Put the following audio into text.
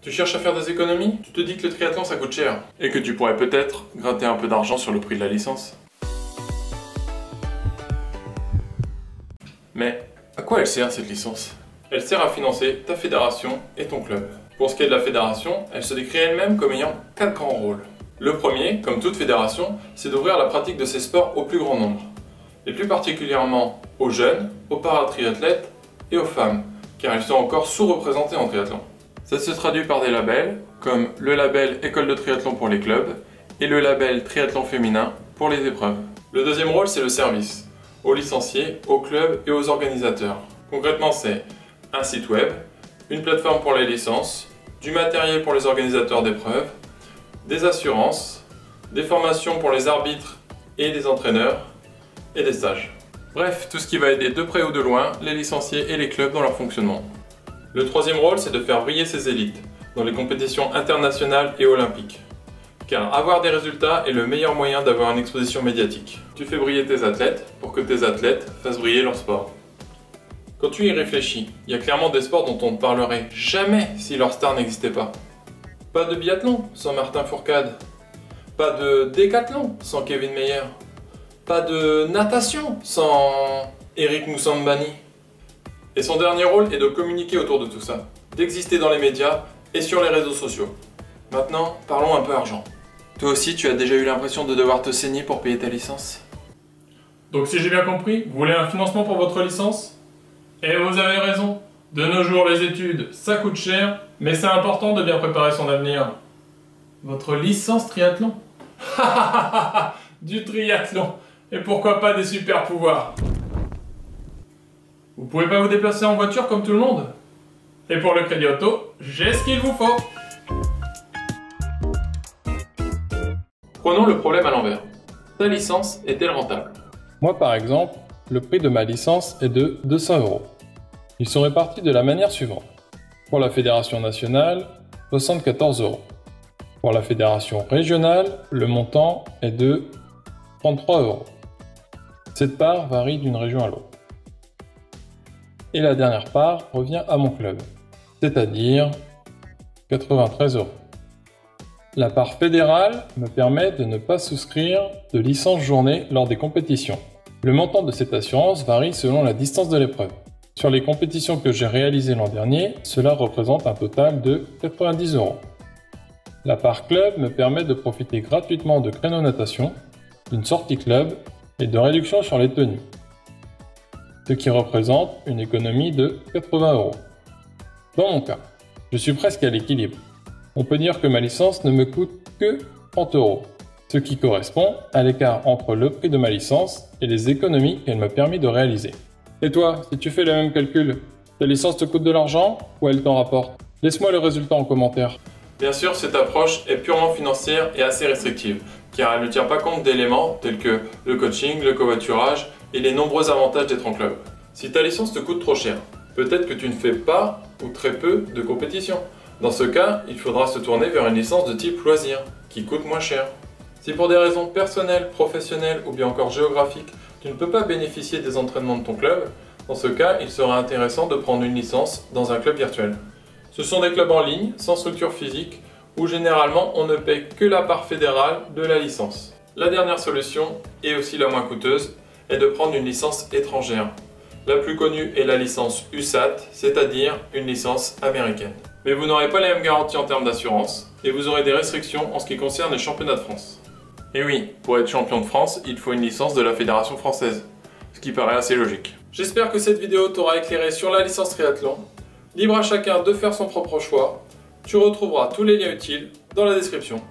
Tu cherches à faire des économies? Tu te dis que le triathlon ça coûte cher et que tu pourrais peut-être gratter un peu d'argent sur le prix de la licence. Mais à quoi elle sert cette licence? Elle sert à financer ta fédération et ton club. Pour ce qui est de la fédération, elle se décrit elle-même comme ayant 4 grands rôles. Le premier, comme toute fédération, c'est d'ouvrir la pratique de ces sports au plus grand nombre. Et plus particulièrement aux jeunes, aux paratriathlètes et aux femmes, car ils sont encore sous-représentés en triathlon. Ça se traduit par des labels, comme le label École de triathlon pour les clubs et le label Triathlon féminin pour les épreuves. Le deuxième rôle, c'est le service, aux licenciés, aux clubs et aux organisateurs. Concrètement, c'est un site web, une plateforme pour les licences, du matériel pour les organisateurs d'épreuves, des assurances, des formations pour les arbitres et les entraîneurs, et des stages. Bref, tout ce qui va aider de près ou de loin les licenciés et les clubs dans leur fonctionnement. Le troisième rôle, c'est de faire briller ces élites dans les compétitions internationales et olympiques. Car avoir des résultats est le meilleur moyen d'avoir une exposition médiatique. Tu fais briller tes athlètes pour que tes athlètes fassent briller leur sport. Quand tu y réfléchis, il y a clairement des sports dont on ne parlerait jamais si leur star n'existait pas. Pas de biathlon sans Martin Fourcade. Pas de décathlon sans Kevin Meyer. Pas de natation sans Eric Moussambani. Et son dernier rôle est de communiquer autour de tout ça, d'exister dans les médias et sur les réseaux sociaux. Maintenant, parlons un peu argent. Toi aussi, tu as déjà eu l'impression de devoir te saigner pour payer ta licence? Donc si j'ai bien compris, vous voulez un financement pour votre licence? Et vous avez raison, de nos jours les études, ça coûte cher, mais c'est important de bien préparer son avenir. Votre licence triathlon? Du triathlon! Et pourquoi pas des super pouvoirs? Vous pouvez pas vous déplacer en voiture comme tout le monde? Et pour le crédit auto, j'ai ce qu'il vous faut! Prenons le problème à l'envers. Ta licence est-elle rentable? Moi par exemple, le prix de ma licence est de 200 €. Ils sont répartis de la manière suivante. Pour la fédération nationale, 74 €. Pour la fédération régionale, le montant est de 33 €. Cette part varie d'une région à l'autre. Et la dernière part revient à mon club, c'est-à-dire 93 €. La part fédérale me permet de ne pas souscrire de licence journée lors des compétitions. Le montant de cette assurance varie selon la distance de l'épreuve. Sur les compétitions que j'ai réalisées l'an dernier, cela représente un total de 90 €. La part club me permet de profiter gratuitement de créneaux natation, d'une sortie club et de réduction sur les tenues, ce qui représente une économie de 80 €. Dans mon cas, je suis presque à l'équilibre. On peut dire que ma licence ne me coûte que 30 €, ce qui correspond à l'écart entre le prix de ma licence et les économies qu'elle m'a permis de réaliser. Et toi, si tu fais le même calcul, ta licence te coûte de l'argent ou elle t'en rapporte? Laisse-moi le résultat en commentaire. Bien sûr, cette approche est purement financière et assez restrictive, car elle ne tient pas compte d'éléments tels que le coaching, le covoiturage et les nombreux avantages d'être en club. Si ta licence te coûte trop cher, peut-être que tu ne fais pas ou très peu de compétition. Dans ce cas, il faudra se tourner vers une licence de type loisir, qui coûte moins cher. Si pour des raisons personnelles, professionnelles ou bien encore géographiques, tu ne peux pas bénéficier des entraînements de ton club, dans ce cas, il sera intéressant de prendre une licence dans un club virtuel. Ce sont des clubs en ligne, sans structure physique, où généralement on ne paie que la part fédérale de la licence. La dernière solution, et aussi la moins coûteuse, est de prendre une licence étrangère. La plus connue est la licence USAT, c'est-à-dire une licence américaine. Mais vous n'aurez pas les mêmes garanties en termes d'assurance, et vous aurez des restrictions en ce qui concerne les championnats de France. Et oui, pour être champion de France, il faut une licence de la Fédération française, ce qui paraît assez logique. J'espère que cette vidéo t'aura éclairé sur la licence triathlon. Libre à chacun de faire son propre choix. Tu retrouveras tous les liens utiles dans la description.